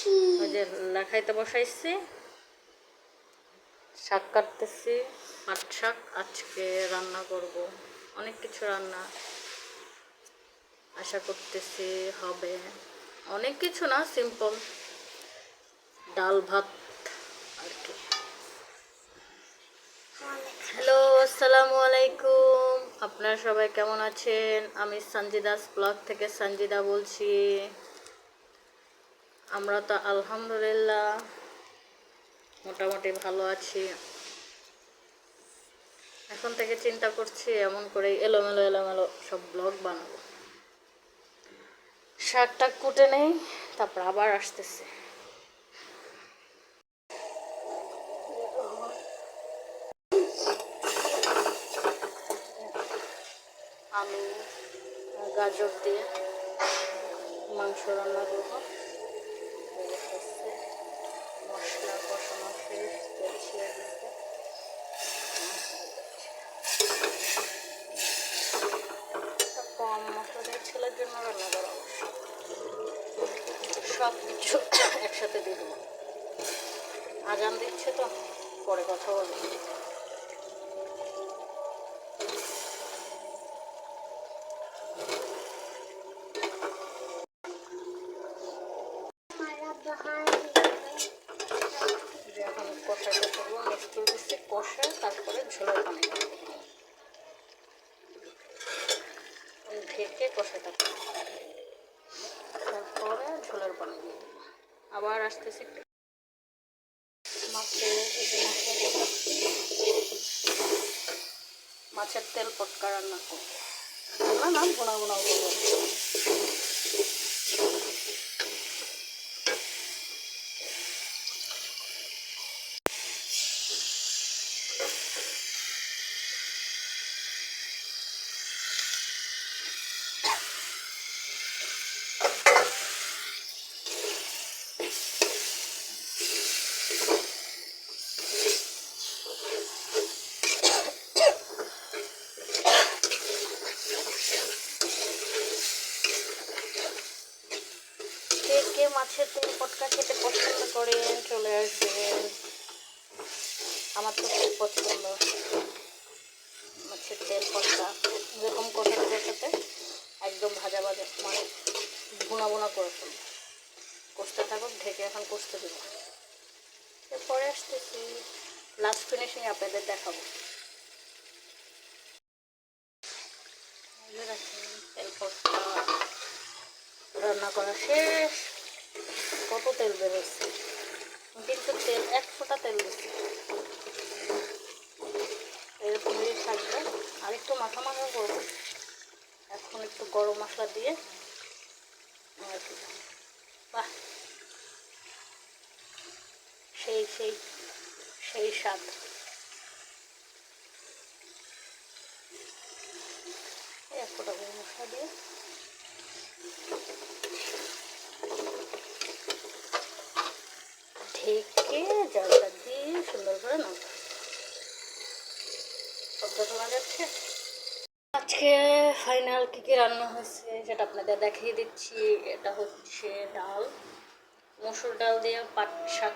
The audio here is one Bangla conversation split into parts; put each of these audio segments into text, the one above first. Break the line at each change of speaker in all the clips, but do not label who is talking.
ওই যে লেখাইতে বসাইছি, শাক কাটতেছি, পাট শাক। আজকে রান্না করব, অনেক কিছু রান্না আশা করতেছি হবে। অনেক কিছু না, সিম্পল ডাল ভাত আর কি। হ্যালো, আসসালামু আলাইকুম। আপনারা সবাই কেমন আছেন? আমি সঞ্জিদাস ব্লগ থেকে সঞ্জিদা বলছি। আমরা তো আলহামদুলিল্লাহ মোটামুটি ভালো আছি। এখন থেকে চিন্তা করছি এমন করে এলোমেলো এলোমেলো সব ব্লগ বানাবো। শাকটা কুটে নেই, তারপর আবার আসতেছে। আলু গাজর দিয়ে মাংস রান্না করবো। মশলা কষানো শেষ, তেল ছিঁড়ে দিতে কম মশলা দিয়ে ছেলের জন্য রান্না করা, অবশ্য সব কিছু একসাথে দিয়ে দেবো। আজান দিচ্ছে তো, পরে কথা বলবো। এখন কষাটা করবো, মিক্স করে দিচ্ছি, কষা তারপরে ঝোলের পানি ঢেকে কষাটা তারপরে ঝোলের পানি দিয়ে দেবো। আবার আসতেছি মাছের তেল পটকা রান্না করবো। রান্না না, ভোনা ভোনা করবো। কে মাছের তেল পটকা খেতে পছন্দ করেন চলে আসবেন। আমার তো খুব পছন্দ মাছের তেল পটকা। এরকম কষাতে কষাতে একদম ভাজা ভাজা, মানে ভুনা ভুনা করে ফেলবো। কষতে থাকুক, ঢেকে এখন কষতে দেবো। এরপরে আসতেছি লাস্ট ফিনিশিং আপনাদের দেখাবো। তেল পটকা রান্না করা শেষ। কত তেল বেরোচ্ছে, কিন্তু তেল এক ফোঁটা তেল দিচ্ছে। এরকমই থাকবে। আর একটু মাখা মাখা করবো। এখন একটু গরম মশলা দিয়ে আর কি, বাহ, সেই সেই সেই স্বাদ। এক ফোঁটা গরম মশলা দিয়ে ঢেকে জালটা দিয়ে সুন্দর করে নামা। শব্দ শোনা যাচ্ছে। আজকে ফাইনাল কী কী রান্না হয়েছে সেটা আপনাদের দেখিয়ে দিচ্ছি। এটা হচ্ছে ডাল, মসুর ডাল দিয়ে পাট শাক।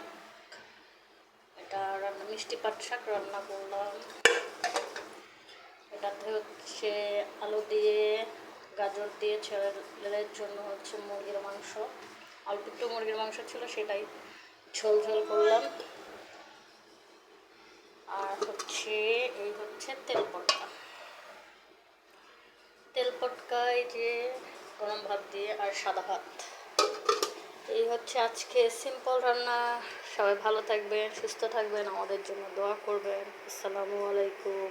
এটা রান্না মিষ্টি পাট শাক রান্না করলাম। এটাতে হচ্ছে আলু দিয়ে গাজর দিয়ে ছেলের জন্য হচ্ছে মুরগির মাংস, অল্প একটু মুরগির মাংস ছিল, সেটাই ঝোল ঝোল করলাম। আর হচ্ছে এই হচ্ছে তেল পটকা। তেল পটকায় যে গরম ভাত দিয়ে আর সাদা ভাত। এই হচ্ছে আজকে সিম্পল রান্না। সবাই ভালো থাকবেন, সুস্থ থাকবেন, আমাদের জন্য দোয়া করবেন। আসসালামু আলাইকুম।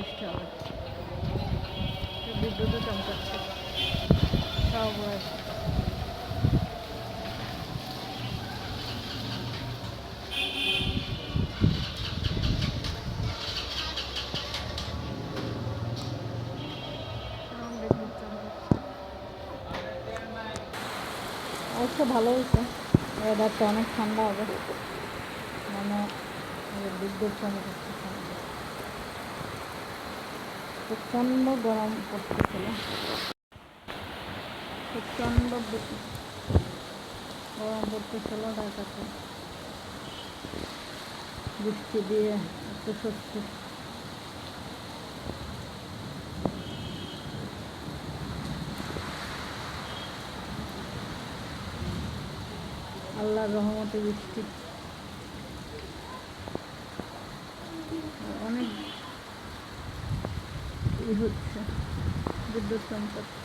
বৃষ্টি হবে, বিদ্যুৎও চমকাচ্ছে, তাও বড় অবশ্য ভালো হয়েছে, ওয়েদারটা অনেক ঠান্ডা হবে, মানে বিদ্যুৎ চমকাচ্ছে, প্রচণ্ড গরম পড়তেছিল, প্রচণ্ড গরম পড়তেছিল ঢাকাতে, বৃষ্টি দিয়ে একটু স্বস্তি। আল্লাহর রহমতে বৃষ্টি অনেক হচ্ছে, বিদ্যুৎ চমকাচ্ছে।